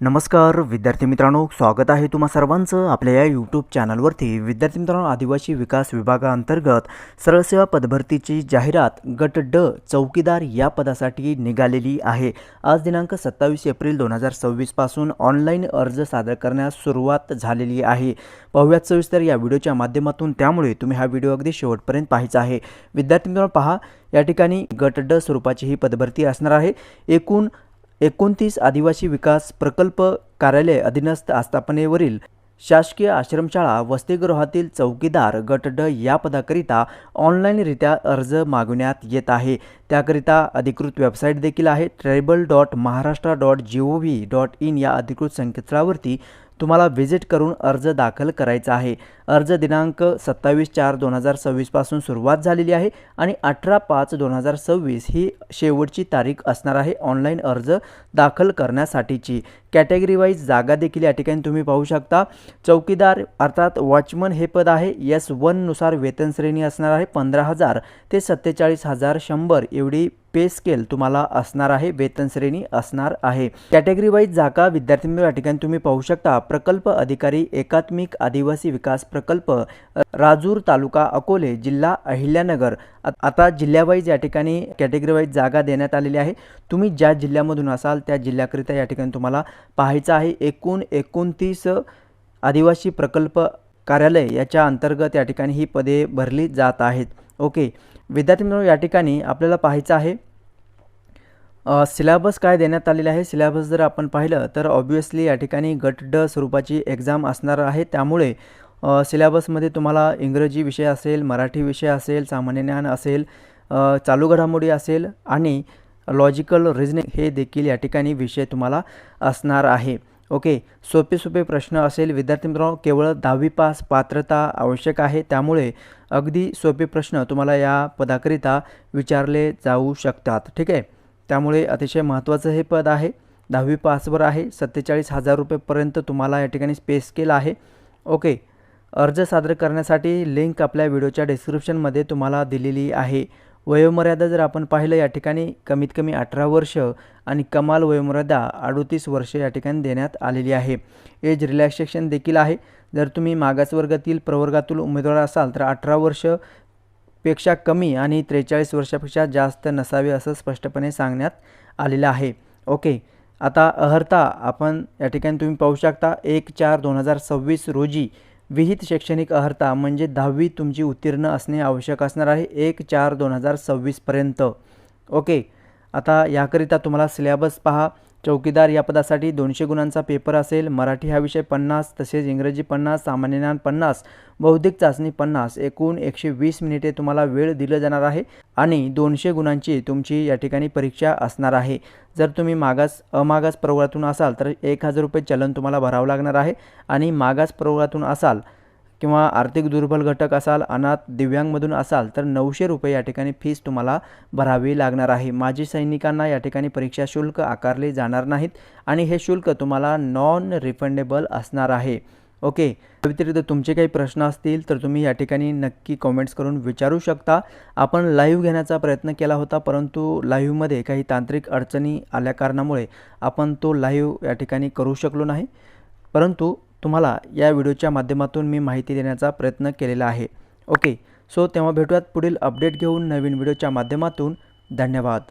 नमस्कार विद्यार्थी मित्रांनो, स्वागत आहे तुम्हा सर्वांचं आपल्या या यूट्यूब चॅनलवरती। विद्यार्थी मित्रांनो, आदिवासी विकास विभागाअंतर्गत सरळ सेवा पदभरतीची जाहिरात गट ड चौकीदार या पदासाठी निघालेली आहे। आज दिनांक 27 एप्रिल 2026 पासून ऑनलाईन अर्ज सादर करण्यास सुरुवात झालेली आहे। पाहूयात सविस्तर या व्हिडिओच्या माध्यमातून, त्यामुळे तुम्ही हा व्हिडिओ अगदी शेवटपर्यंत पाहायचा आहे। विद्यार्थी मित्रांनो, पहा, या ठिकाणी गट ड स्वरूपाची ही पदभरती असणार आहे। एकूण 29 आदिवासी विकास प्रकल्प कार्यालय अधीनस्थ आस्थापनेवरील शासकीय आश्रमशाळा वसतिगृहातील चौकीदार गट ड या पदाकरिता ऑनलाईनरित्या अर्ज मागवण्यात येत आहे। त्याकरिता अधिकृत वेबसाईट देखील आहे। tribal.maharashtra.gov.in या अधिकृत संकेतस्थळावरती तुम्हाला व्हिजिट करून अर्ज दाखल करायचा आहे। अर्ज दिनांक 27/4/2026 पासून सुरुवात झालेली आहे आणि 18/5/2026 ही शेवटची तारीख असणार आहे ऑनलाईन अर्ज दाखल करण्यासाठीची। कॅटेगरी वाईज जागा देखील या ठिकाणी तुम्ही पाहू शकता। चौकीदार अर्थात वॉचमन हे पद आहे। S1 नुसार वेतन श्रेणी असणार आहे 15,000 ते 47,100 एवढी पे स्केल तुम्हाला असणार आहे, वेतन श्रेणी असणार आहे। कॅटेगरी वाईज जागा विद्यार्थी या ठिकाणी तुम्ही पाहू शकता। प्रकल्प अधिकारी एकात्मिक आदिवासी विकास प्रकल्प राजूर तालुका अकोले जिल्हा अहिल्यानगर। आता जिल्ह्यावाईज या ठिकाणी कॅटेगरी वाईज जागा देण्यात आलेली आहे। तुम्ही ज्या जिल्ह्यामधून असाल त्या जिल्ह्याकरिता या ठिकाणी तुम्हाला पाहायचं आहे। एकूण 29 आदिवासी प्रकल्प कार्यालय याच्या अंतर्गत या ठिकाणी ही पदे भरली जात आहेत। ओके विद्यार्थी मित्रांनो, या ठिकाणी आपल्याला पाहायचं आहे सिलेबस काय देण्यात आलेला आहे। सिलेबस जर आपण पाहिलं तर ऑब्वियसली या ठिकाणी गट ड स्वरूपाची एक्झाम असणार आहे। त्यामुळे सिलेबसमध्ये तुम्हाला इंग्रजी विषय असेल, मराठी विषय असेल, सामान्य ज्ञान असेल, चालू घडामोडी असेल आणि लॉजिकल रिझनिंग हे देखील या ठिकाणी विषय तुम्हाला असणार आहे। ओके, सोपे प्रश्न असेल विद्यार्थी मित्रांनो। केवळ 10वी पास पात्रता आवश्यक आहे, त्यामुळे अगदी सोपे प्रश्न तुम्हाला या पदाकरिता विचारले जाऊ शकतात। ठीक आहे, त्यामुळे अतिशय महत्त्वाचं हे पद आहे। 10वी पासवर आहे। 47,000 रुपयेपर्यंत तुम्हाला या ठिकाणी पे स्केल आहे। ओके, अर्ज सादर करण्यासाठी लिंक आपल्या व्हिडिओच्या डिस्क्रिप्शनमध्ये तुम्हाला दिलेली आहे। वयोमर्यादा जर आपण पाहिलं या ठिकाणी कमीत कमी 18 वर्ष आणि कमाल वयोमर्यादा 38 वर्ष या ठिकाणी देण्यात आलेली आहे। एज रिलॅक्सेशन देखील आहे। जर तुम्ही मागासवर्गातील प्रवर्गातील उमेदवार असाल तर 18 वर्ष पेक्षा कमी आणि 43 वर्षापेक्षा जास्त नसावे असं स्पष्टपणे सांगण्यात आलेलं आहे। ओके, आता अर्हता आपण या ठिकाणी तुम्ही पाहू शकता 1/4/2026 रोजी विहित शैक्षणिक अर्हता म्हणजे 10वी तुमची उत्तीर्ण असणे आवश्यक असणार आहे 1/4/2026 पर्यंत। ओके, आता याकरिता तुम्हाला सिलेबस पहा। चौकीदार या पदासाठी 200 गुणांचा पेपर असेल। मराठी हा विषय 50, तसेच इंग्रजी 50, सामान्य ज्ञान 50, बौद्धिक चाचणी 50, एकूण 120 मिनिटे तुम्हाला वेळ दिलं जाणार आहे आणि 200 गुणांची तुमची या ठिकाणी परीक्षा असणार आहे। जर तुम्ही अमागास प्रवर्गातून असाल तर 1000 रुपये चलन तुम्हाला भरावं लागणार आहे आणि मागास प्रवर्गातून असाल किंवा आर्थिक दुर्बल घटक असाल, अनाथ दिव्यांगमधून असाल तर 900 रुपये या ठिकाणी फीस तुम्हाला भरावी लागणार आहे। माजी सैनिकांना या ठिकाणी परीक्षा शुल्क आकारले जाणार नाहीत आणि हे शुल्क तुम्हाला नॉन रिफंडेबल असणार आहे। ओके, व्यतिरिक्त तुमचे काही प्रश्न असतील तर तुम्ही या ठिकाणी नक्की कमेंट्स करून विचारू शकता। आपण लाईव्ह घेण्याचा प्रयत्न केला होता, परंतु लाईव्हमध्ये काही तांत्रिक अडचणी आल्या कारणामुळे आपण तो लाईव्ह या ठिकाणी करू शकलो नाही, परंतु तुम्हाला या व्हिडिओच्या माध्यमातून मी माहिती देण्याचा प्रयत्न केलेला आहे। ओके, तेव्हा भेटूयात पुढील अपडेट घेऊन नवीन व्हिडिओच्या माध्यमातून। धन्यवाद।